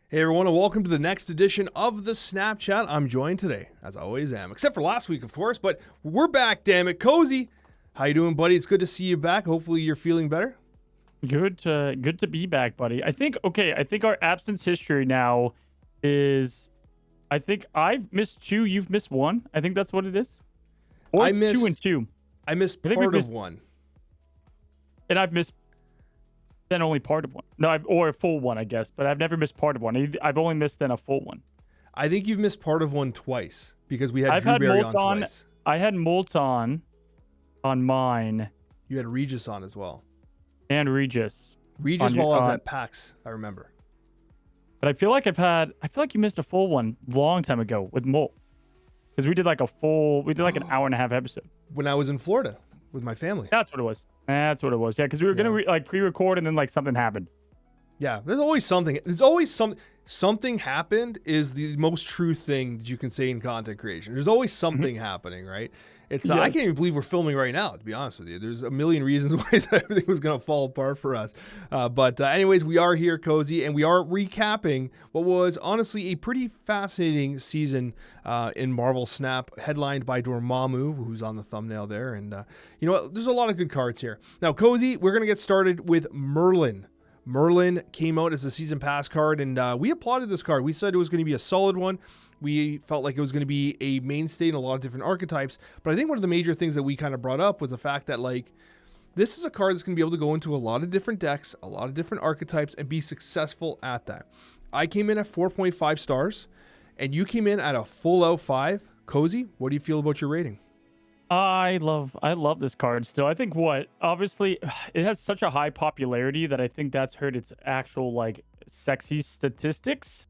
Hey everyone, and welcome to the next edition of the Snapchat. I'm joined today, as I always am, except for last week, of course, but we're back, damn it. Cozy, how you doing, buddy? It's good to see you back. Hopefully you're feeling better. Good to be back, buddy. I think our absence history now is I think I've missed two, you've missed one. I think that's what it is. Or I it's missed 2 and 2. I missed I think part we've of missed- one. And I've missed then only part of one. No, or a full one, I guess, but I've never missed part of one. I've only missed then a full one. I think you've missed part of one twice because we had I've Drew had Barry Molt on on. twice. I had Molt on mine You had Regis on as well. and Regis. Regis On while your- I was on- at PAX, I remember. But I feel like you missed a full one long time ago with Molt. Because we did like an hour and a half episode. When I was in Florida with my family. That's what it was. Yeah, because we were gonna pre-record and then like something happened. Yeah, there's always something. Something happened is the most true thing that you can say in content creation. There's always something happening, right? It's I Yes. can't even believe we're filming right now, to be honest with you. There's a million reasons why everything was going to fall apart for us. But anyways, we are here, Cozy, and we are recapping what was honestly a pretty fascinating season in Marvel Snap, headlined by Dormammu, who's on the thumbnail there. And you know what? There's a lot of good cards here. Now, Cozy, we're going to get started with Merlin. Merlin came out as a season pass card, and we applauded this card. We said it was going to be a solid one. We felt like it was going to be a mainstay in a lot of different archetypes. But I think one of the major things that we kind of brought up was the fact that, like, this is a card that's going to be able to go into a lot of different decks, a lot of different archetypes, and be successful at that. I came in at 4.5 stars, and you came in at a full out 5. Cozy, what do you feel about your rating? I love this card still. I think obviously it has such a high popularity that I think that's hurt its actual like sexy statistics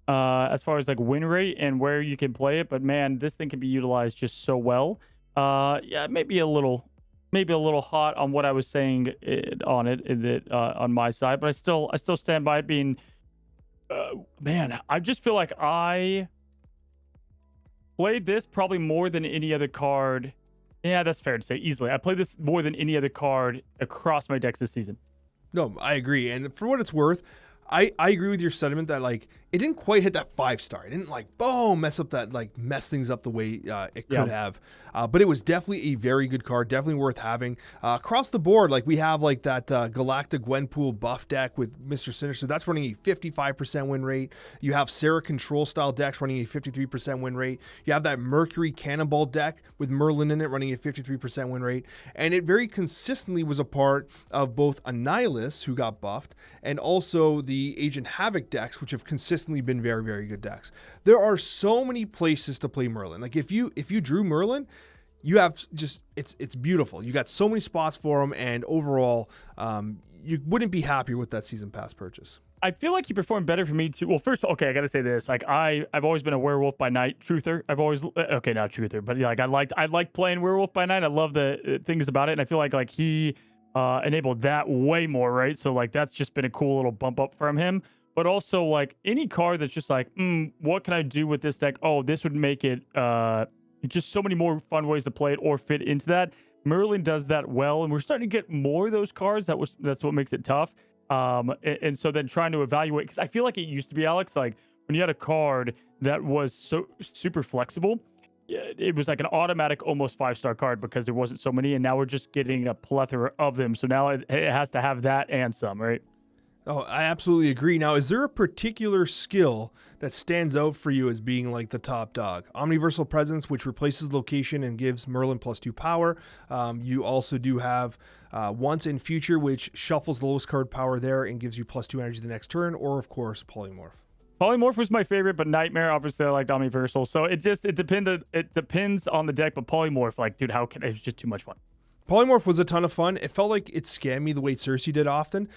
as far as like win rate and where you can play it. But man, this thing can be utilized just so well. Yeah, maybe a little hot on what I was saying on my side, but I still stand by it being man, I just feel like I played this probably more than any other card. Yeah, that's fair to say easily. I played this more than any other card across my decks this season. No, I agree. And for what it's worth, I agree with your sentiment that, like, it didn't quite hit that 5-star. It didn't, like, boom, mess things up the way it could have. But it was definitely a very good card, definitely worth having. Across the board, like, we have, like, that Galactic Gwenpool buff deck with Mr. Sinister. That's running a 55% win rate. You have Sarah Control style decks running a 53% win rate. You have that Mercury Cannonball deck with Merlin in it running a 53% win rate. And it very consistently was a part of both Annihilus, who got buffed, and also the Agent Havoc decks, which have consistently been very, very good decks. There are so many places to play Merlin. Like, if you drew Merlin, you have just it's beautiful. You got so many spots for him, and overall, you wouldn't be happier with that season pass purchase. I feel like he performed better for me too. Well, first, okay, I gotta say this. Like, I've always been a Werewolf by Night truther. I've always not truther, but yeah, like I liked playing Werewolf by Night. I love the things about it, and I feel like he enabled that way more, right? So like that's just been a cool little bump up from him. But also like any card that's just like, what can I do with this deck? Oh, this would make it just so many more fun ways to play it or fit into that. Merlin does that well, and we're starting to get more of those cards. That's what makes it tough. And so then trying to evaluate, because I feel like it used to be, Alex, like when you had a card that was so super flexible, it was like an automatic almost 5-star card because there wasn't so many, and now we're just getting a plethora of them. So now it has to have that and some, right? Oh, I absolutely agree. Now, is there a particular skill that stands out for you as being like the top dog? Omniversal Presence, which replaces location and gives Merlin +2 power. You also do have Once in Future, which shuffles the lowest card power there and gives you +2 energy the next turn, or of course, Polymorph. Polymorph was my favorite, but Nightmare, obviously I liked Omniversal. So it depends on the deck, but Polymorph, like, dude, it's just too much fun. Polymorph was a ton of fun. It felt like it scammed me the way Cersei did often.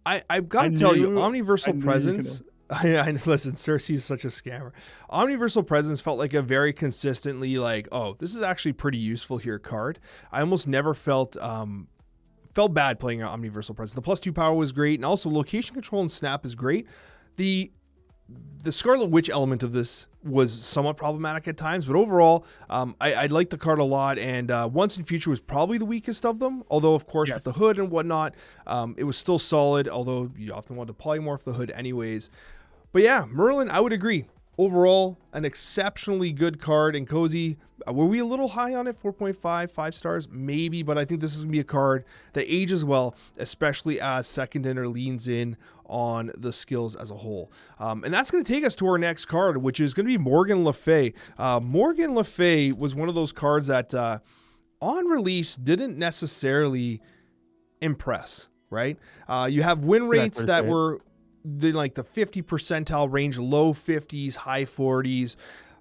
I've got to tell you, Omniversal Presence. Listen, Cersei is such a scammer. Omniversal Presence felt like a very consistently like, oh, this is actually pretty useful here card. I almost never felt bad playing Omniversal Presence. The +2 power was great, and also location control and snap is great. The Scarlet Witch element of this was somewhat problematic at times, but overall, I liked the card a lot, and Once in Future was probably the weakest of them, although, of course, with the hood and whatnot, it was still solid, although you often want to polymorph the hood anyways. But yeah, Merlin, I would agree. Overall, an exceptionally good card. And Cozy, were we a little high on it? 4.5, 5 stars? Maybe, but I think this is going to be a card that ages well, especially as Second Dinner leans in on the skills as a whole. And that's going to take us to our next card, which is going to be Morgan Le Fay. Morgan Le Fay was one of those cards that on release didn't necessarily impress, right? You have win rates that were like the 50 percentile range, low 50s, high 40s.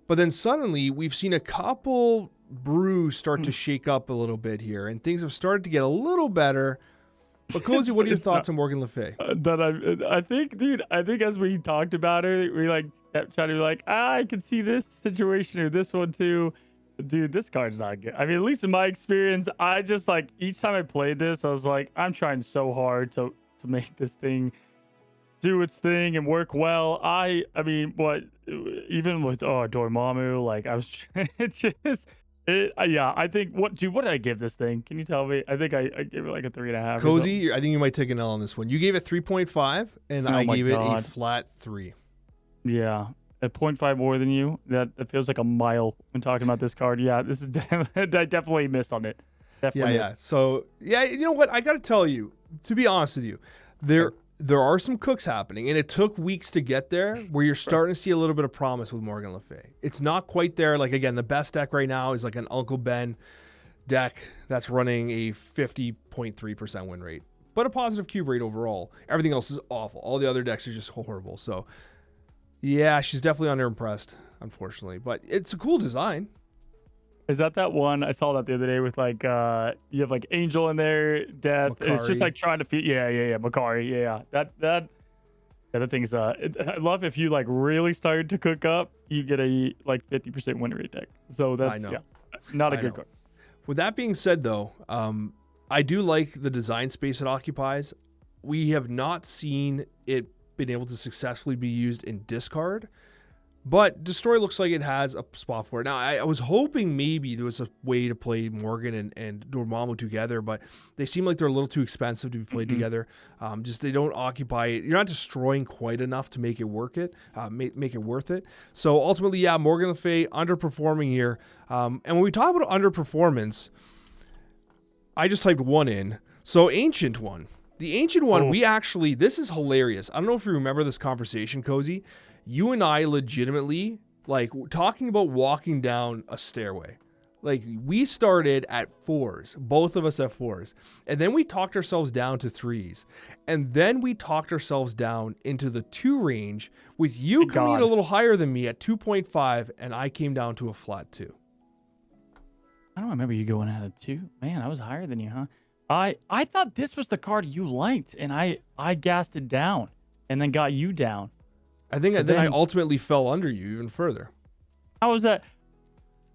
But then suddenly we've seen a couple brews start to shake up a little bit here, and things have started to get a little better. But Cozy, what are your thoughts on Morgan Le Fay? I think, dude, as we talked about it, we like kept trying to be like, I can see this situation or this one too. Dude, this card's not good. I mean, at least in my experience, I just like each time I played this, I was like, I'm trying so hard to make this thing do its thing and work well. I mean, what even with Dormammu, like I was yeah, I think what did I give this thing? Can you tell me? I think I gave it like a 3.5. Cozy, I think you might take an L on this one. You gave it 3.5 and I gave it a flat 3. Yeah. At 0.5 more than you. That feels like a mile when talking about this card. Yeah, this is I definitely missed on it. Definitely missed. Yeah. So yeah, you know what? I gotta tell you, to be honest with you, there are some cooks happening, and it took weeks to get there, where you're starting to see a little bit of promise with Morgan Le Fay. It's not quite there. Like, again, the best deck right now is like an Uncle Ben deck that's running a 50.3% win rate, but a positive cube rate overall. Everything else is awful. All the other decks are just horrible. So, yeah, she's definitely underimpressed, unfortunately. But it's a cool design. Is that one? I saw that the other day with like you have like Angel in there, Death. And it's just like trying to feed. Yeah. Makari. Yeah. That thing's I love if you like really started to cook up, you get a like 50% win rate deck. So that's not a good card. With that being said, though, I do like the design space it occupies. We have not seen it been able to successfully be used in discard. But Destroy looks like it has a spot for it. Now, I was hoping maybe there was a way to play Morgan and Dormammu together, but they seem like they're a little too expensive to be played together. Just they don't occupy it. You're not destroying quite enough to make it work make it worth it. So ultimately, yeah, Morgan Le Fay underperforming here. And when we talk about underperformance, I just typed 1 in. So Ancient One. The Ancient One, we actually, this is hilarious. I don't know if you remember this conversation, Cozy. You and I legitimately, like, talking about walking down a stairway. Like, we started at 4s, both of us at 4s. And then we talked ourselves down to 3s. And then we talked ourselves down into the 2 range, with you coming in a little higher than me at 2.5, and I came down to a flat 2. I don't remember you going out of 2. Man, I was higher than you, huh? I thought this was the card you liked, and I gassed it down and then got you down. I think then I ultimately fell under you even further. How was that?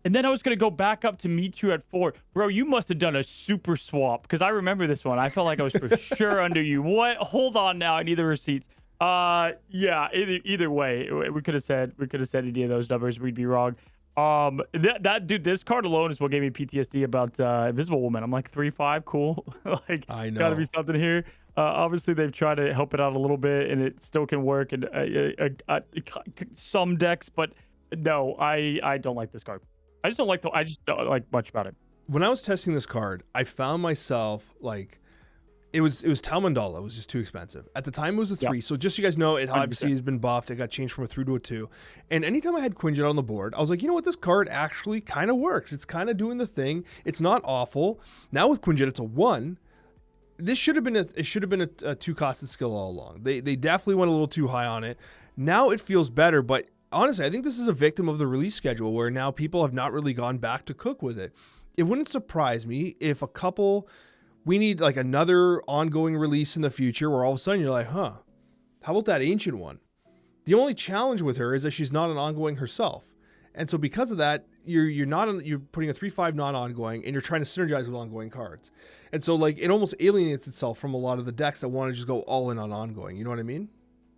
And then I was going to go back up to meet you at 4. Bro, you must have done a super swap, because I remember this one. I felt like I was for sure under you. What? Hold on now. I need the receipts. Yeah, either way, we could have said any of those numbers. We'd be wrong. Dude, this card alone is what gave me PTSD about Invisible Woman. I'm like 3-5, cool. Like, I know. Gotta be something here. Obviously, they've tried to help it out a little bit, and it still can work in some decks. But no, I don't like this card. I just don't like much about it. When I was testing this card, I found myself like, it was Tal Mandala. It was just too expensive. At the time, it was a 3. So just so you guys know, it obviously has been buffed. It got changed from a 3 to a 2. And anytime I had Quinjet on the board, I was like, you know what? This card actually kind of works. It's kind of doing the thing. It's not awful. Now with Quinjet, it's a 1. This should have been a 2-costed skill all along. They definitely went a little too high on it. Now it feels better, but honestly, I think this is a victim of the release schedule, where now people have not really gone back to cook with it. It wouldn't surprise me if we need like another ongoing release in the future where all of a sudden you're like, how about that Ancient One? The only challenge with her is that she's not an ongoing herself. And so because of that, you're putting a 3/5 non-ongoing, and you're trying to synergize with ongoing cards. And so like it almost alienates itself from a lot of the decks that want to just go all in on ongoing. You know what I mean?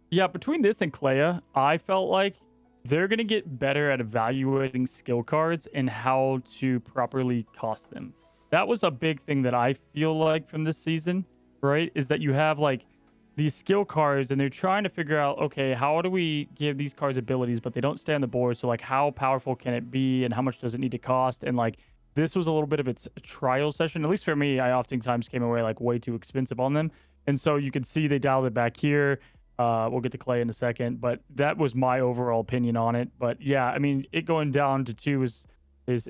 Yeah, between this and Clea, I felt like they're going to get better at evaluating skill cards and how to properly cost them. That was a big thing that I feel like from this season, right? Is that you have like these skill cards, and they're trying to figure out, okay, how do we give these cards abilities, but they don't stay on the board? So like, how powerful can it be, and how much does it need to cost? And like, this was a little bit of its trial session. At least for me, I oftentimes came away like way too expensive on them. And so you can see they dialed it back here. We'll get to Clea in a second, but that was my overall opinion on it. But yeah, I mean, it going down to 2 is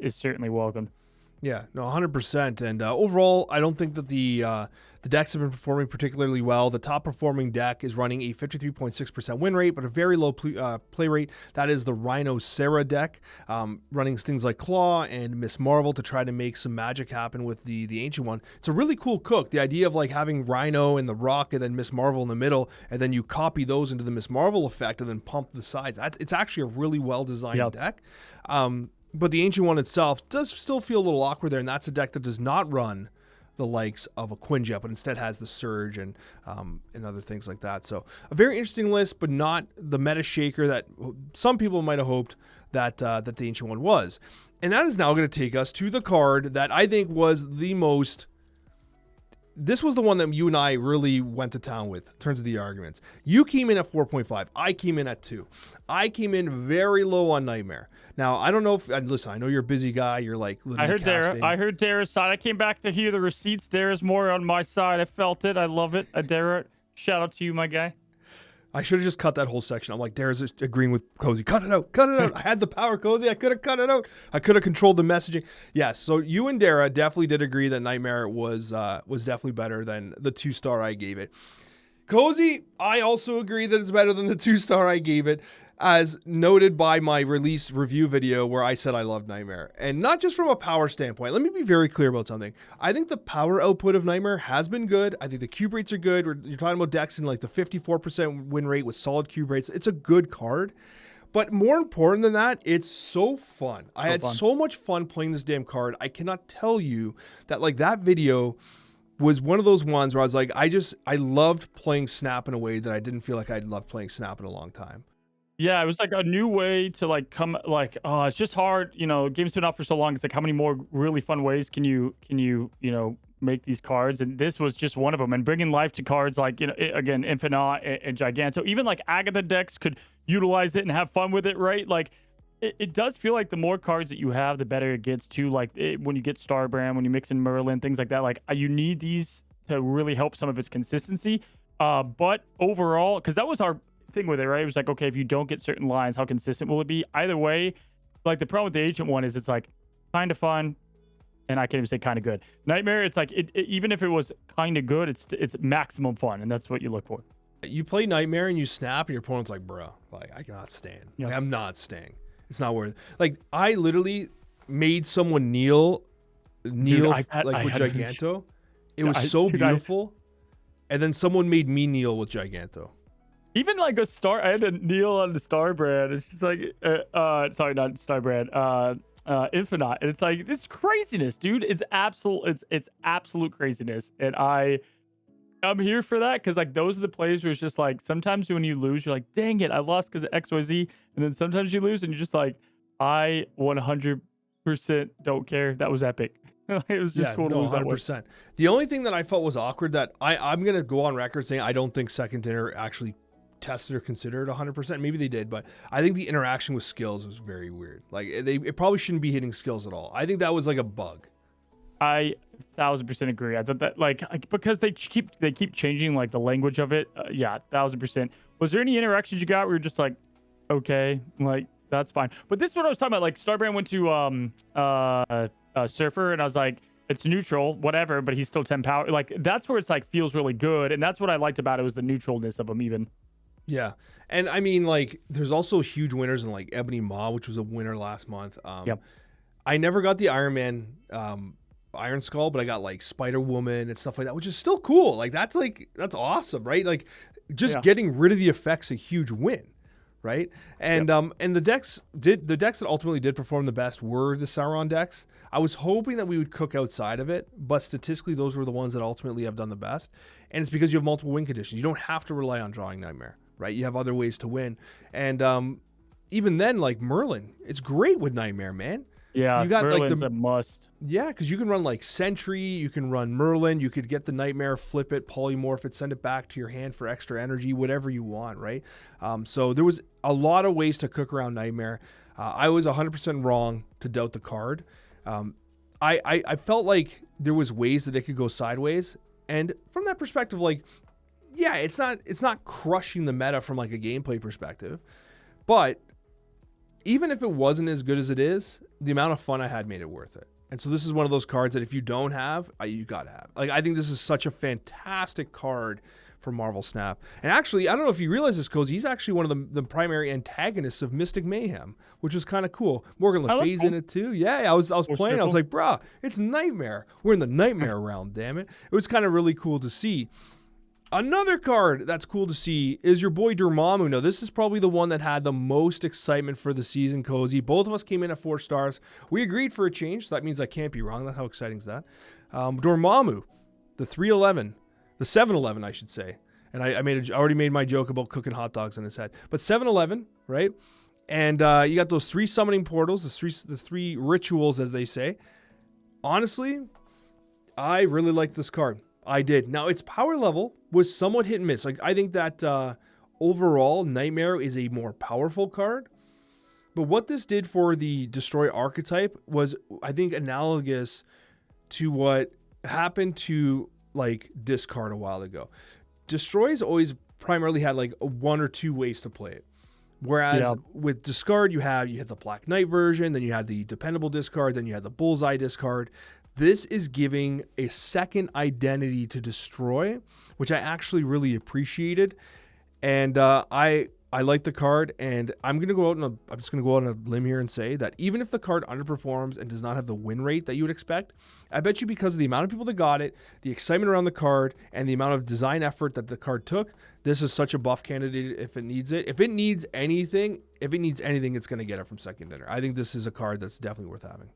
certainly welcomed. Yeah, no, 100%. And overall, I don't think that the decks have been performing particularly well. The top performing deck is running a 53.6% win rate, but a very low play rate. That is the Rhino Sarah deck, running things like Claw and Miss Marvel to try to make some magic happen with the Ancient One. It's a really cool cook. The idea of like having Rhino and the Rock and then Miss Marvel in the middle, and then you copy those into the Miss Marvel effect and then pump the sides. It's actually a really well-designed deck. But the Ancient One itself does still feel a little awkward there, and that's a deck that does not run the likes of a Quinjet, but instead has the Surge and other things like that. So a very interesting list, but not the meta shaker that some people might have hoped that the Ancient One was. And that is now going to take us to the card that I think was the most... This was the one that you and I really went to town with in terms of the arguments. You came in at 4.5. I came in at 2. I came in very low on Nightmare. Now, I don't know if... Listen, I know you're a busy guy. You're like literally casting. I heard Dara's side. I came back to hear the receipts. Dara's more on my side. I felt it. I love it. Dara, shout out to you, my guy. I should have just cut that whole section. I'm like, Dara's agreeing with Cozy. Cut it out. Cut it out. I had the power, Cozy. I could have cut it out. I could have controlled the messaging. Yes, so you and Dara definitely did agree that Nightmare was definitely better than the 2-star I gave it. Cozy, I also agree that it's better than the 2-star I gave it, as noted by my release review video where I said I loved Nightmare. And not just from a power standpoint. Let me be very clear about something. I think the power output of Nightmare has been good. I think the cube rates are good. You're talking about decks in like the 54% win rate with solid cube rates. It's a good card. But more important than that, it's so fun. I had so much fun playing this damn card. I cannot tell you that like that video was one of those ones where I was like, I loved playing Snap in a way that I didn't feel like I'd loved playing Snap in a long time. Yeah, it was like a new way to like come like, oh, it's just hard. You know, game's been out for so long. It's like, how many more really fun ways can you make these cards? And this was just one of them. And bringing life to cards like, again, Infinite and Giganto. Even like Agatha decks could utilize it and have fun with it, right? Like, it does feel like the more cards that you have, the better it gets too. Like when you get Starbrand, when you mix in Merlin, things like that. Like you need these to really help some of its consistency. But overall, because that was our thing with it, right? It was like, okay, if you don't get certain lines, how consistent will it be? Either way, like the problem with the Ancient One is it's like kind of fun, and I can't even say kind of good. Nightmare, it's like even if it was kind of good, it's maximum fun, and that's what you look for. You play Nightmare and you snap, and your opponent's like, bro, like I cannot stand. Like, I'm not staying. It's not worth it. Like I literally made someone kneel with Giganto. It was so beautiful. And then someone made me kneel with Giganto. Even like I had to kneel on the Starbrand. It's just like, sorry, not Starbrand, Infinite. And it's like, this craziness, dude. It's absolute craziness. And I'm here for that because like those are the plays where it's just like sometimes when you lose, you're like, dang it, I lost because of XYZ. And then sometimes you lose and you're just like, I 100% don't care. That was epic. It was just cool to lose 100%. That way. The only thing that I felt was awkward that I'm going to go on record saying I don't think Second Dinner actually tested or considered 100%. Maybe they did, but I think the interaction with skills was very weird. Like it probably shouldn't be hitting skills at all. I think that was like a bug. I 1000% agree. I thought that like because they keep changing like the language of it. 1000%. Was there any interactions you got where you're just like, okay, like that's fine? But this is what I was talking about. Like Starbrand went to Surfer, and I was like, it's neutral, whatever, but he's still 10 power. Like that's where it's like feels really good, and that's what I liked about it was the neutralness of him even. Yeah, and I mean like there's also huge winners in like Ebony Maw, which was a winner last month. I never got the Iron Man Iron Skull, but I got like Spider Woman and stuff like that, which is still cool. Like that's awesome, right? Like just getting rid of the effect's a huge win, right? And and the decks that ultimately did perform the best were the Sauron decks. I was hoping that we would cook outside of it, but statistically those were the ones that ultimately have done the best. And it's because you have multiple win conditions. You don't have to rely on drawing Nightmare, right? You have other ways to win. And even then, like Merlin, it's great with Nightmare, man. Yeah, You got like Merlin's a must. yeah, because you can run like Sentry, you can run Merlin, you could get the Nightmare, flip it, polymorph it, send it back to your hand for extra energy, whatever you want, right? So there was a lot of ways to cook around Nightmare. I was 100% wrong to doubt the card. I felt like there was ways that it could go sideways, and from that perspective, like, yeah, it's not crushing the meta from like a gameplay perspective, but even if it wasn't as good as it is, the amount of fun I had made it worth it. And so this is one of those cards that if you don't have, you gotta have. Like, I think this is such a fantastic card for Marvel Snap. And actually, I don't know if you realize this, Cozy, he's actually one of the primary antagonists of Mystic Mayhem, which is kind of cool. Morgan Le Fay's in it too. Yeah, I was playing. I was like, bruh, it's Nightmare. We're in the Nightmare realm, damn it. It was kind of really cool to see. Another card that's cool to see is your boy Dormammu. Now, this is probably the one that had the most excitement for the season, Cozy. Both of us came in at 4 stars. We agreed for a change, so that means I can't be wrong. That's how exciting is that? Dormammu, the 311, the 711, I should say. And I already made my joke about cooking hot dogs in his head. But 711, right? And you got those 3 summoning portals, the three rituals, as they say. Honestly, I really like this card. I did. Now, its power level was somewhat hit and miss. Like, I think that overall, Nightmare is a more powerful card. But what this did for the Destroy archetype was, I think, analogous to what happened to, like, Discard a while ago. Destroy's always primarily had, like, 1 or 2 ways to play it. Whereas with Discard, you had the Black Knight version, then you had the Dependable Discard, then you had the Bullseye Discard. This is giving a second identity to Destroy, which I actually really appreciated. And I like the card, and I'm just gonna go out on a limb here and say that even if the card underperforms and does not have the win rate that you would expect, I bet you because of the amount of people that got it, the excitement around the card, and the amount of design effort that the card took, this is such a buff candidate if it needs it. If it needs anything, it's gonna get it from Second Dinner. I think this is a card that's definitely worth having.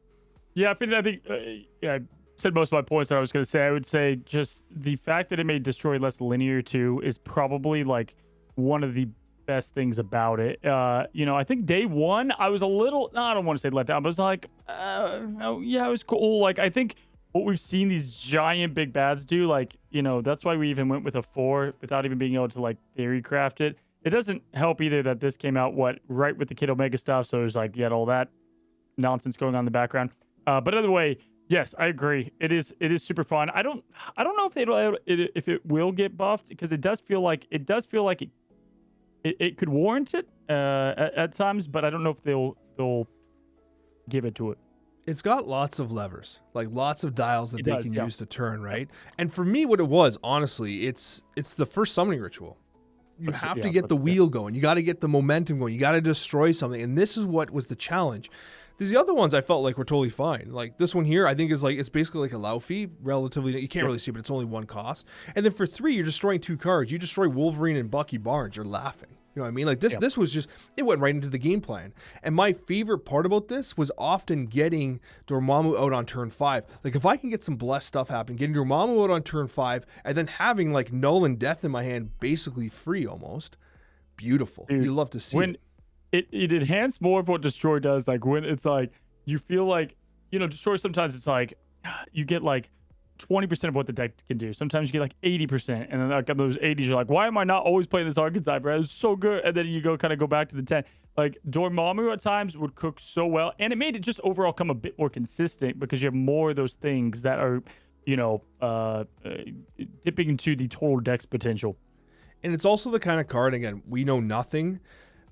Yeah, I think I said most of my points that I was going to say. I would say just the fact that it made Destroy less linear too is probably like one of the best things about it. I think day one, I was a little, I don't want to say let down, but I was like, it was cool. Like, I think what we've seen these giant big bads do, like, that's why we even went with a 4 without even being able to like theory craft it. It doesn't help either that this came out right with the Kid Omega stuff. So there's like, you had all that nonsense going on in the background. But either way, yes, I agree. It is super fun. I don't know if it will get buffed, because it does feel like it could warrant it at times, but I don't know if they'll give it to it. It's got lots of levers, like lots of dials that they can use to turn, right? And for me, what it was, honestly, it's the first summoning ritual. You have to get the wheel going. You got to get the momentum going. You got to destroy something. And this is what was the challenge. The other ones I felt like were totally fine. Like this one here, I think is like, it's basically like a Laufey, relatively. You can't really see, but it's only 1 cost. And then for 3, you're destroying 2 cards. You destroy Wolverine and Bucky Barnes. You're laughing. You know what I mean? Like this was just, it went right into the game plan. And my favorite part about this was often getting Dormammu out on turn 5. Like if I can get some blessed stuff happen, getting Dormammu out on turn 5, and then having like Null and Death in my hand, basically free almost. Beautiful. Dude, you love to see it. It enhanced more of what Destroy does. Like when it's like, you feel like, Destroy, sometimes it's like, you get like 20% of what the deck can do. Sometimes you get like 80%. And then like on those 80s, you're like, why am I not always playing this archetype, bro? It's so good. And then you go back to the 10. Like Dormammu at times would cook so well. And it made it just overall come a bit more consistent, because you have more of those things that are, dipping into the total deck's potential. And it's also the kind of card, again, we know nothing,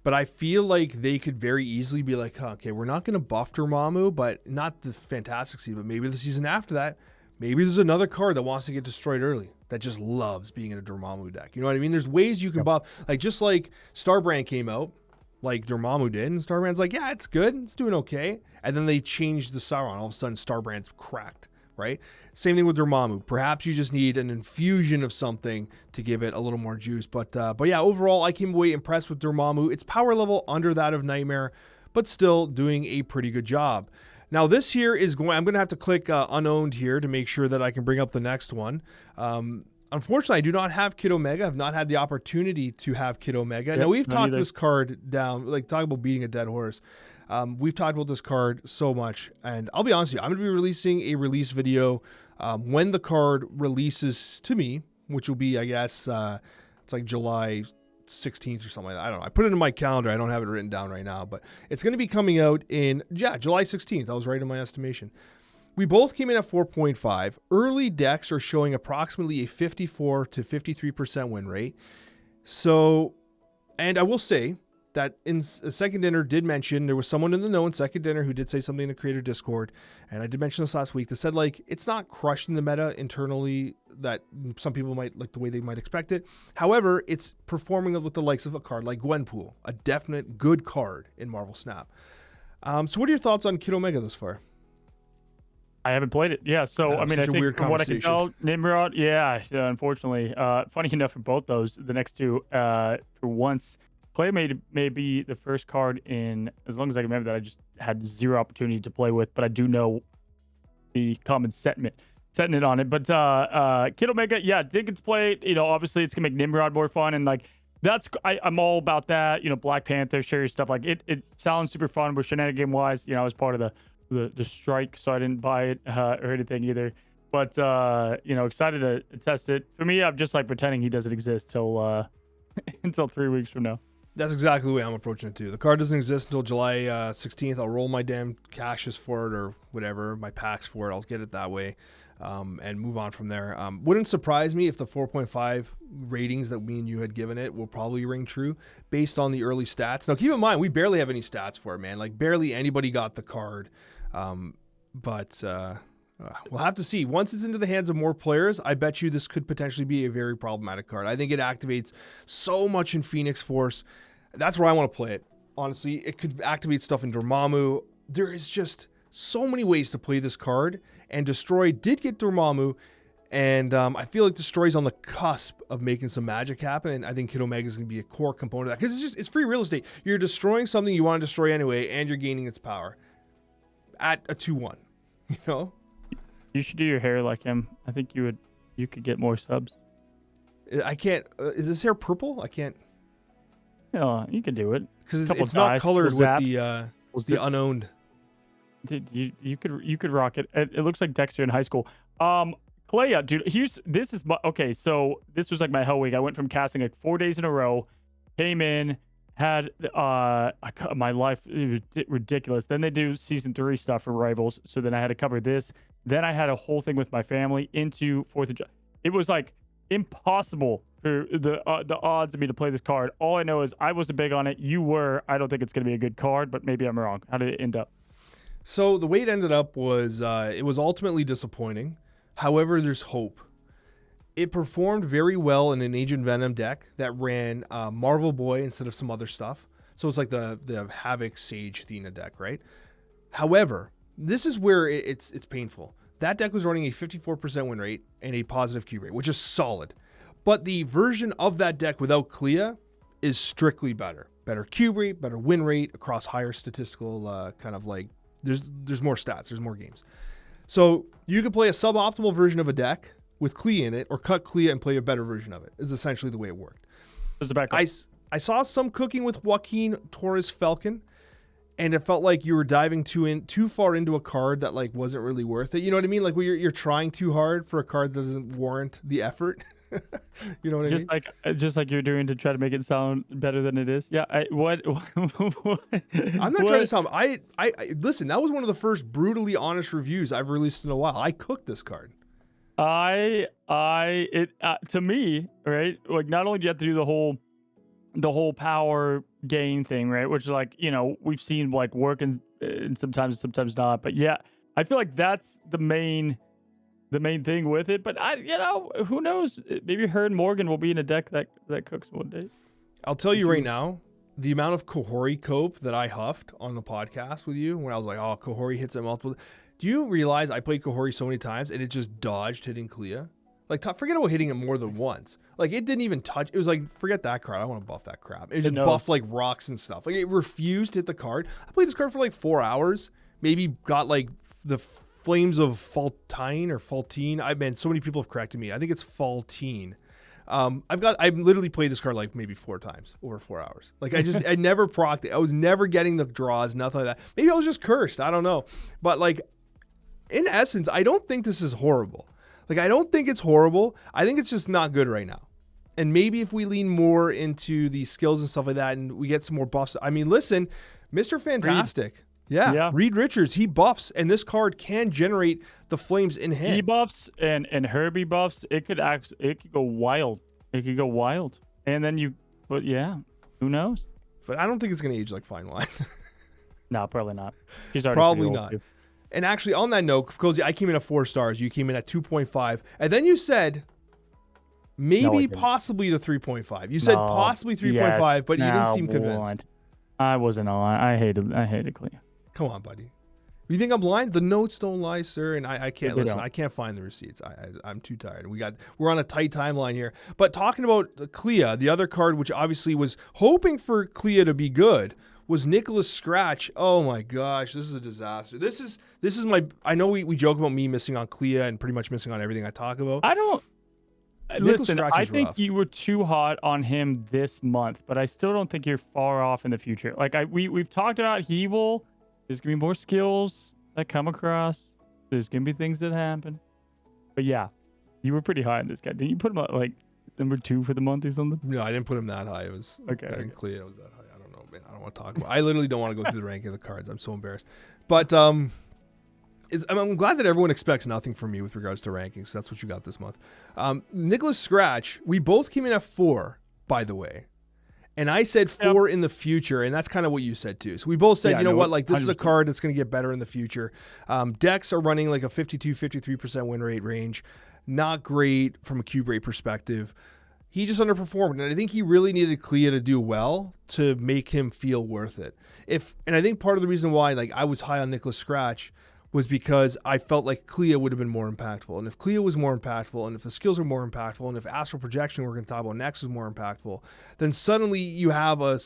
but I feel like they could very easily be like, okay, we're not going to buff Dormammu, but not the Fantastic season, but maybe the season after that, maybe there's another card that wants to get destroyed early that just loves being in a Dormammu deck. You know what I mean? There's ways you can buff, like just like Starbrand came out, like Dormammu did, and Starbrand's like, yeah, it's good, it's doing okay. And then they changed the Sauron. All of a sudden, Starbrand's cracked, right? Same thing with Dormammu. Perhaps you just need an infusion of something to give it a little more juice. But yeah, overall, I came away impressed with Dormammu. It's power level under that of Nightmare, but still doing a pretty good job. Now this here is I'm going to have to click unowned here to make sure that I can bring up the next one. Unfortunately, I do not have Kid Omega. I've not had the opportunity to have Kid Omega. Now we've talked this card down, like talk about beating a dead horse. We've talked about this card so much, and I'll be honest with you, I'm going to be releasing a release video when the card releases to me, which will be, I guess, it's like July 16th or something like that. I don't know. I put it in my calendar. I don't have it written down right now, but it's going to be coming out in, July 16th. I was right in my estimation. We both came in at 4.5. Early decks are showing approximately a 54 to 53% win rate. So, and I will say that in Second Dinner did mention, there was someone in the know in Second Dinner who did say something in the creator Discord, and I did mention this last week, that said, like, it's not crushing the meta internally that some people might like the way they might expect it. However, it's performing with the likes of a card like Gwenpool, a definite good card in Marvel Snap. So what are your thoughts on Kid Omega thus far? I haven't played it. Yeah, so I mean, I think from what I can tell, Nimrod, unfortunately. Funny enough, for both those, the next two, for once, Clea may be the first card in, as long as I can remember, that I just had zero opportunity to play with, but I do know the common sentiment on it. But Kid Omega, yeah, think it's played. You know, obviously it's gonna make Nimrod more fun, and like I'm all about that. You know, Black Panther, share your stuff. Like it sounds super fun. With shenanigan wise, you know, I was part of the strike, so I didn't buy it or anything either. But you know, excited to test it. For me, I'm just like pretending he doesn't exist till until 3 weeks from now. That's exactly the way I'm approaching it too. The card doesn't exist until July 16th. I'll roll my damn caches for it or whatever, my packs for it. I'll get it that way and move on from there. Wouldn't surprise me if the 4.5 ratings that me and you had given it will probably ring true based on the early stats. Now, keep in mind, we barely have any stats for it, man. Like, barely anybody got the card. But we'll have to see. Once it's into the hands of more players, I bet you this could potentially be a very problematic card. I think it activates so much in Phoenix Force. That's where I want to play it. Honestly, it could activate stuff in Dormammu. There is just so many ways to play this card, and Destroy did get Dormammu, and I feel like Destroy's on the cusp of making some magic happen, and I think Kid Omega is going to be a core component of that, because it's free real estate. You're destroying something you want to destroy anyway, and you're gaining its power at a 2-1, you know? You should do your hair like him. I think you could get more subs. I can't. Is this hair purple? I can't. Yeah, you could do it because it's not colored with the unowned. Dude, you could rock it. It looks like Dexter in high school. Clea, dude. Okay. So this was like my hell week. I went from casting like 4 days in a row, came in, had my life, it was ridiculous. Then they do season 3 stuff for Rivals, so then I had to cover this. Then I had a whole thing with my family into 4th of July. It was like impossible for the odds of me to play this card. All I know is I wasn't big on it. You were. I don't think it's going to be a good card, but maybe I'm wrong. How did it end up? So the way it ended up was it was ultimately disappointing. However, there's hope. It performed very well in an Agent Venom deck that ran Marvel Boy instead of some other stuff. So it's like the Havoc Sage Athena deck, right? However, this is where it's painful. That deck was running a 54% win rate and a positive Q rate, which is solid. But the version of that deck without Clea is strictly better. Better Q rate, better win rate across higher statistical kind of like, there's more stats, there's more games. So you could play a suboptimal version of a deck with Clea in it, or cut Clea and play a better version of it, is essentially the way it worked. I saw some cooking with Joaquin Torres Falcon, and it felt like you were diving too far into a card that like wasn't really worth it. You know what I mean? Like where you're trying too hard for a card that doesn't warrant the effort. You know what I mean? Just like you're doing to try to make it sound better than it is. Yeah. I'm not trying to sound. I listen. That was one of the first brutally honest reviews I've released in a while. I cooked this card. To me, right? Like not only do you have to do the whole power gain thing, right? Which is like, you know, we've seen like work and sometimes not. But yeah, I feel like that's the main thing with it. But who knows? Maybe her and Morgan will be in a deck that cooks one day. I'll tell you right now, the amount of Kohori cope that I huffed on the podcast with you when I was like, oh, Kohori hits at multiple. Do you realize I played Kohori so many times and it just dodged hitting Clea? Like, forget about hitting it more than once. Like, it didn't even touch. It was like, forget that card. I want to buff that crap. It just buffed, like, rocks and stuff. Like, it refused to hit the card. I played this card for, like, 4 hours. Maybe got, like, the Flames of Faultine or Faultine. So many people have corrected me. I think it's Faultine. I've literally played this card like maybe 4 times over 4 hours. Like I never procced it. I was never getting the draws, nothing like that. Maybe I was just cursed. I don't know. But like in essence, I don't think this is horrible. Like I don't think it's horrible. I think it's just not good right now. And maybe if we lean more into the skills and stuff like that and we get some more buffs. I mean, listen, Mr. Fantastic. Yeah. Reed Richards, he buffs, and this card can generate the flames in hand. He buffs and Herbie buffs. It could go wild. It could go wild. And then who knows? But I don't think it's going to age like fine wine. No, probably not. He's already probably not. Too. And actually, on that note, Cozy, I came in at 4 stars. You came in at 2.5, and then you said maybe possibly to 3.5. You said possibly 3.5, but you didn't seem convinced. I wasn't on. I hated Clea. Come on, buddy. You think I'm lying? The notes don't lie, sir. And I can't listen. I can't find the receipts. I'm too tired. We're on a tight timeline here. But talking about Clea, the other card, which obviously was hoping for Clea to be good, was Nicholas Scratch. Oh my gosh, this is a disaster. This is my. I know we joke about me missing on Clea and pretty much missing on everything I talk about. I don't. Listen, I think you were too hot on him this month, but I still don't think you're far off in the future. Like we've talked about, there's gonna be more skills that come across. There's gonna be things that happen. But yeah, you were pretty high on this guy. Didn't you put him at like number 2 for the month or something? No, I didn't put him that high. It was okay. I think Clea was that high. I don't know, man. I don't want to talk about. I literally don't want to go through the ranking of the cards. I'm so embarrassed. But I'm glad that everyone expects nothing from me with regards to rankings. That's what you got this month. Nicholas Scratch, we both came in at 4, by the way. And I said 4 in the future, and that's kind of what you said too. So we both said, you know what, like this 100%. Is a card that's going to get better in the future. Decks are running like a 52, 53% win rate range. Not great from a cube rate perspective. He just underperformed, and I think he really needed Clea to do well to make him feel worth it. And I think part of the reason why like I was high on Nicholas Scratch was because I felt like Clea would have been more impactful. And if Clea was more impactful, and if the skills are more impactful, and if Astral Projection we're going to talk about next is more impactful, then suddenly you have a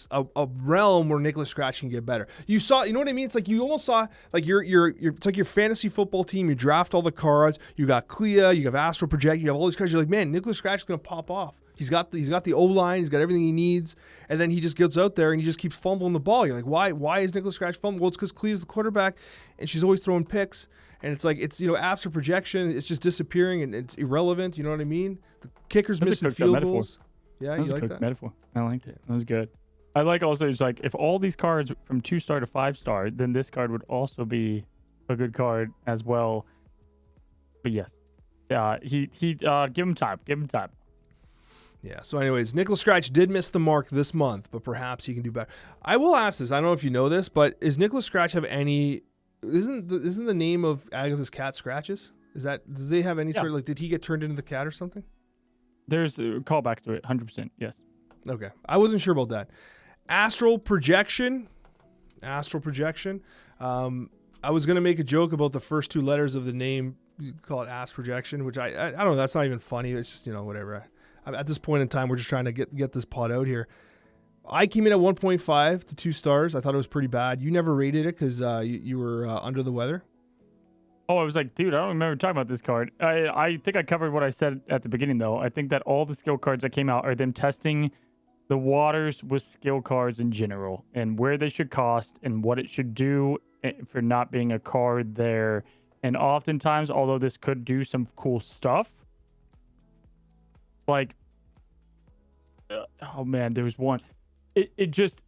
realm where Nicholas Scratch can get better. You know what I mean? It's like you almost saw like it's like your fantasy football team. You draft all the cards. You got Clea. You have Astral Project. You have all these cards. You're like, man, Nicholas Scratch is going to pop off. He's got the O-line. He's got everything he needs. And then he just gets out there and he just keeps fumbling the ball. You're like, why is Nicholas Scratch fumbling? Well, it's because Clea's the quarterback and she's always throwing picks. And it's like, Astral Projection, it's just disappearing and it's irrelevant. You know what I mean? The kicker's missing field goals. Yeah, you like that? Metaphor. I liked it. That was good. I like also, it's like, if all these cards from 2-star to 5-star, then this card would also be a good card as well. But yes, give him time. Give him time. Yeah, so anyways, Nicholas Scratch did miss the mark this month, but perhaps he can do better. I will ask this. I don't know if you know this, but is Nicholas Scratch have any... Isn't the name of Agatha's cat Scratches? Does they have any sort of... Like, did he get turned into the cat or something? There's a callback to it, 100%, yes. Okay, I wasn't sure about that. Astral Projection. I was going to make a joke about the first 2 letters of the name. You call it Astral Projection, which I don't know. That's not even funny. It's just, whatever. At this point in time, we're just trying to get this pod out here. I came in at 1.5 to 2 stars. I thought it was pretty bad. You never rated it because you were under the weather. Oh, I was like, dude, I don't remember talking about this card. I think I covered what I said at the beginning, though. I think that all the skill cards that came out are them testing the waters with skill cards in general and where they should cost and what it should do for not being a card there. And oftentimes, although this could do some cool stuff, like, oh man, there was one. It doesn't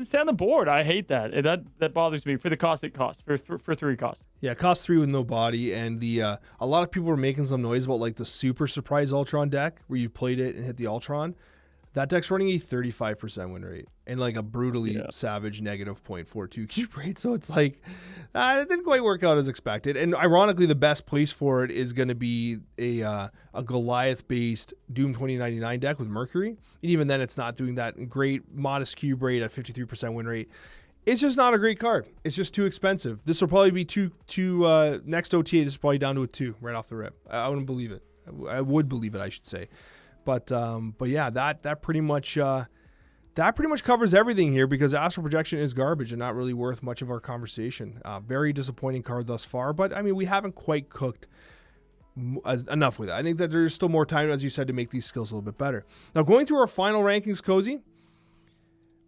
stay on the board. I hate that. That bothers me for the cost it costs for 3 costs. Yeah, it costs 3 with no body, and a lot of people were making some noise about like the super surprise Ultron deck where you played it and hit the Ultron. That deck's running a 35% win rate and like a brutally savage negative 0.42 cube rate. So it's like, it didn't quite work out as expected. And ironically, the best place for it is going to be a Goliath-based Doom 2099 deck with Mercury. And even then, it's not doing that great modest cube rate at 53% win rate. It's just not a great card. It's just too expensive. This will probably be next OTA. This is probably down to a 2 right off the rip. I wouldn't believe it. I would believe it, I should say. But yeah, that pretty much covers everything here because Astral Projection is garbage and not really worth much of our conversation. Very disappointing card thus far, but I mean we haven't quite cooked enough with it. I think that there's still more time, as you said, to make these skills a little bit better. Now, going through our final rankings, Cozy,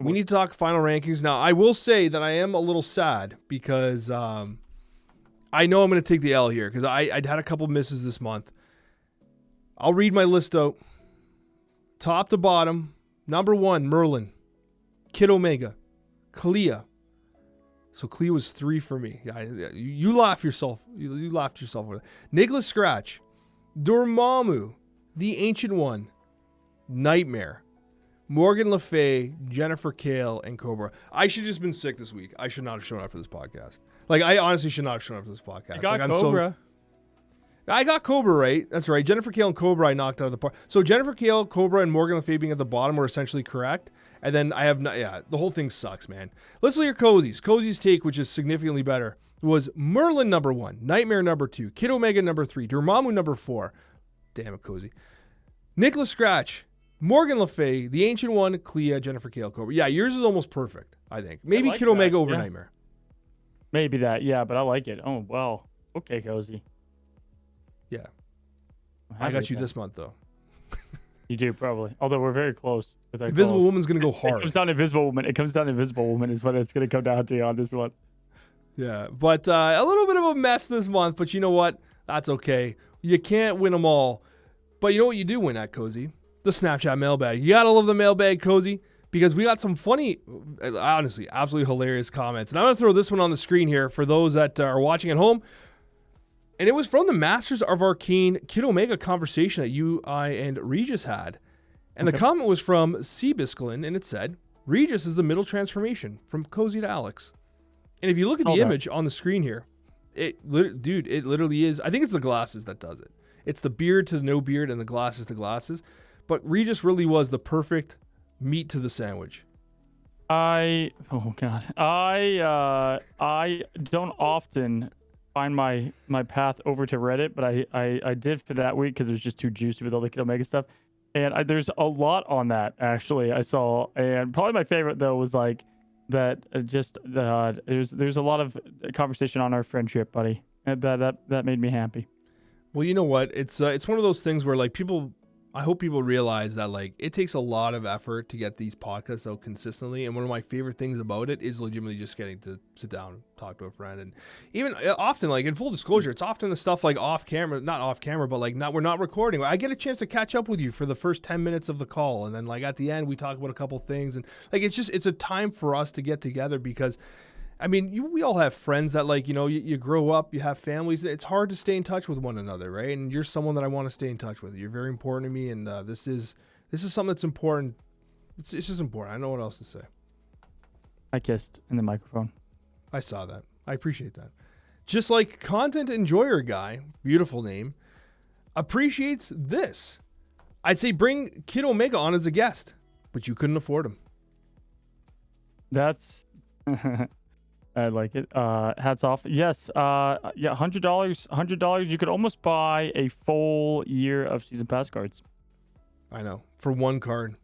we need to talk final rankings. Now, I will say that I am a little sad because I know I'm going to take the L here because I'd had a couple misses this month. I'll read my list out. Top to bottom, number 1, Merlin, Kid Omega, Clea. So Clea was 3 for me. You laugh yourself. You laughed yourself with it. Nicholas Scratch, Dormammu, the Ancient One, Nightmare, Morgan Le Fay, Jennifer Kale, and Cobra. I should have just been sick this week. I should not have shown up for this podcast. Like, I honestly should not have shown up for this podcast. You got Cobra. I got Cobra right. That's right. Jennifer Kale and Cobra I knocked out of the park. So Jennifer Kale, Cobra, and Morgan Le Fay being at the bottom were essentially correct. And then I have not. Yeah, the whole thing sucks, man. Let's look at Cozy's. Cozy's take, which is significantly better, was Merlin number 1, Nightmare number 2, Kid Omega number 3, Dormammu number 4. Damn it, Cozy. Nicholas Scratch, Morgan Le Fay, the Ancient One, Clea, Jennifer Kale, Cobra. Yeah, yours is almost perfect, I think. Maybe Kid Omega over Nightmare. Maybe that, yeah, but I like it. Oh, well. Okay, Cozy. Yeah. I got you this month, though. You do, probably. Although we're very close with our Invisible calls. Woman's going to go hard. It comes down to Invisible Woman. It comes down to Invisible Woman is what it's going to come down to on this one. Yeah, but a little bit of a mess this month, but you know what? That's okay. You can't win them all. But you know what you do win at, Cozy? The Snapchat mailbag. You got to love the mailbag, Cozy, because we got some funny, honestly, absolutely hilarious comments. And I'm going to throw this one on the screen here for those that are watching at home. And it was from the Masters of Arcane Kid Omega conversation that you, I, and Regis had. And the comment was from Seabisklin, and it said, Regis is the middle transformation from Cozy to Alex. And if you look at the image on the screen here, it literally is. I think it's the glasses that does it. It's the beard to the no beard and the glasses to glasses. But Regis really was the perfect meat to the sandwich. I don't often find my path over to Reddit, but I did for that week because it was just too juicy with all the Kid Omega stuff. And there's a lot on that, actually, I saw. And probably my favorite, though, was like that there's a lot of conversation on our friendship, buddy. And that made me happy. Well, you know what? It's one of those things where, like, I hope people realize that, like, it takes a lot of effort to get these podcasts out consistently. And one of my favorite things about it is legitimately just getting to sit down and talk to a friend. And even often, like, in full disclosure, it's often the stuff like not off camera, but like we're not recording. I get a chance to catch up with you for the first 10 minutes of the call. And then, like, at the end, we talk about a couple things. And, like, it's a time for us to get together because, I mean, we all have friends that, like, you know, you grow up, you have families. It's hard to stay in touch with one another, right? And you're someone that I want to stay in touch with. You're very important to me, and this is something that's important. It's just important. I don't know what else to say. I kissed in the microphone. I saw that. I appreciate that. Just like Content Enjoyer Guy, beautiful name, appreciates this. I'd say bring Kid Omega on as a guest, but you couldn't afford him. That's... I like it. Hats off. Yes. Yeah. $100. You could almost buy a full year of season pass cards. I know, for one card.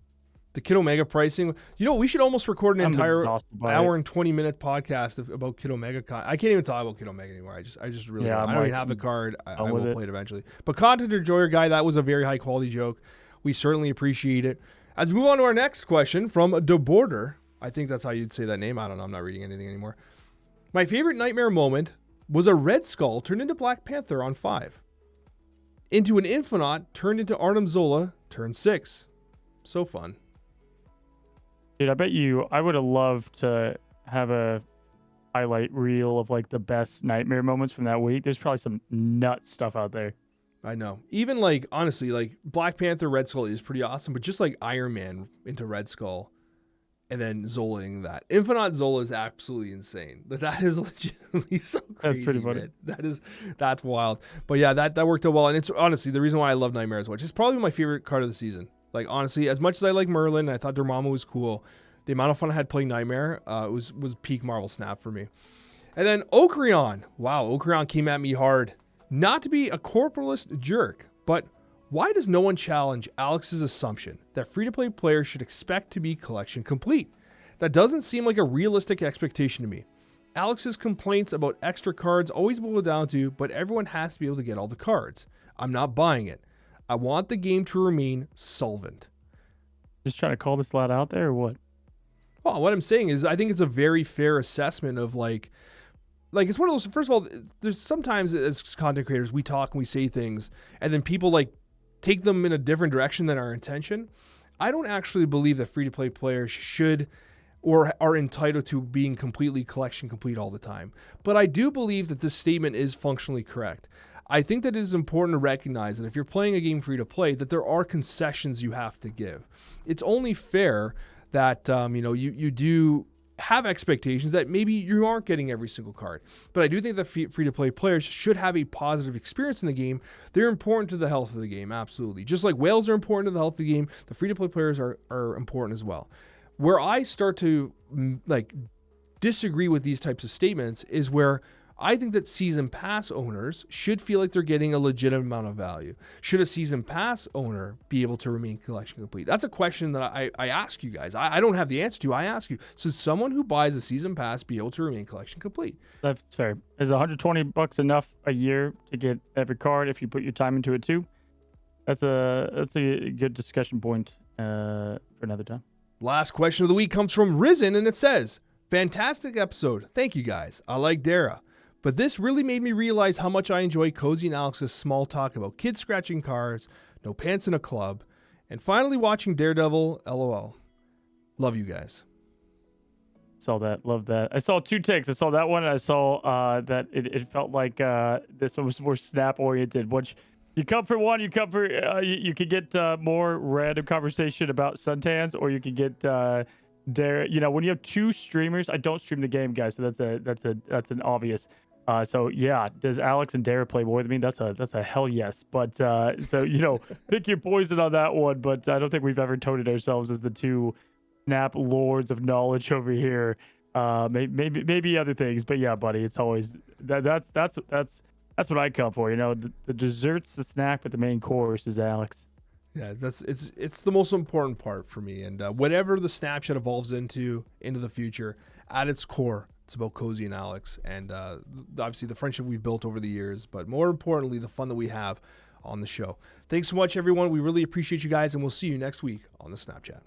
The Kid Omega pricing. You know, we should almost record an entire hour and 20-minute podcast about Kid Omega. I can't even talk about Kid Omega anymore. I just really don't. I don't even have the card. I will play it eventually. But Content Enjoyer Guy, that was a very high quality joke. We certainly appreciate it. As we move on to our next question from De Border. I think that's how you'd say that name. I don't know. I'm not reading anything anymore. My favorite Nightmare moment was a Red Skull turned into Black Panther on 5. Into an Infonaut turned into Arnim Zola, turn 6. So fun. Dude, I would have loved to have a highlight reel of like the best Nightmare moments from that week. There's probably some nuts stuff out there. I know. Even like, honestly, like Black Panther, Red Skull is pretty awesome, but just like Iron Man into Red Skull. And then Zolaing that. Infinite Zola is absolutely insane. That is legitimately so crazy. That's pretty funny. Man. That's wild. But yeah, that worked out well. And it's honestly the reason why I love Nightmare as well. It's probably my favorite card of the season. Like, honestly, as much as I like Merlin, I thought Dormammu was cool. The amount of fun I had playing Nightmare was peak Marvel Snap for me. And then Okrion. Wow, Okrion came at me hard. Not to be a corporalist jerk, but why does no one challenge Alex's assumption that free-to-play players should expect to be collection complete? That doesn't seem like a realistic expectation to me. Alex's complaints about extra cards always boil down to, but everyone has to be able to get all the cards. I'm not buying it. I want the game to remain solvent. Just trying to call this lot out there or what? Well, what I'm saying is I think it's a very fair assessment of like it's one of those, first of all, there's sometimes as content creators, we talk and we say things and then people like take them in a different direction than our intention. I don't actually believe that free-to-play players should or are entitled to being completely collection complete all the time. But I do believe that this statement is functionally correct. I think that it is important to recognize that if you're playing a game free-to-play, that there are concessions you have to give. It's only fair that you do have expectations that maybe you aren't getting every single card. But I do think that free-to-play players should have a positive experience in the game. They're important to the health of the game, absolutely. Just like whales are important to the health of the game, the free-to-play players are important as well. Where I start to disagree with these types of statements is where I think that season pass owners should feel like they're getting a legitimate amount of value. Should a season pass owner be able to remain collection complete? That's a question that I ask you guys. I don't have the answer to. I ask you. Should someone who buys a season pass be able to remain collection complete? That's fair. Is $120 enough a year to get every card if you put your time into it too? That's a good discussion point for another time. Last question of the week comes from Risen, and it says, "Fantastic episode. Thank you guys. I like Dara. But this really made me realize how much I enjoy Cozy and Alex's small talk about kids scratching cars, no pants in a club, and finally watching Daredevil, LOL. Love you guys." Saw that. Love that. I saw two takes. I saw that one, and I saw that it felt like this one was more snap-oriented, which you come for one, you come for... you could get more random conversation about suntans, or you could get... when you have two streamers, I don't stream the game, guys, so that's an obvious. So yeah, does Alex and Dara play more than me? That's a hell yes. But pick your poison on that one. But I don't think we've ever touted ourselves as the two snap lords of knowledge over here. Maybe other things, but yeah, buddy, it's always that's what I come for. The dessert's the snack, but the main course is Alex. Yeah, it's the most important part for me. And whatever the Snapchat evolves into the future, at its core, it's about Cozy and Alex, and obviously the friendship we've built over the years, but more importantly, the fun that we have on the show. Thanks so much, everyone. We really appreciate you guys, and we'll see you next week on the Snapchat.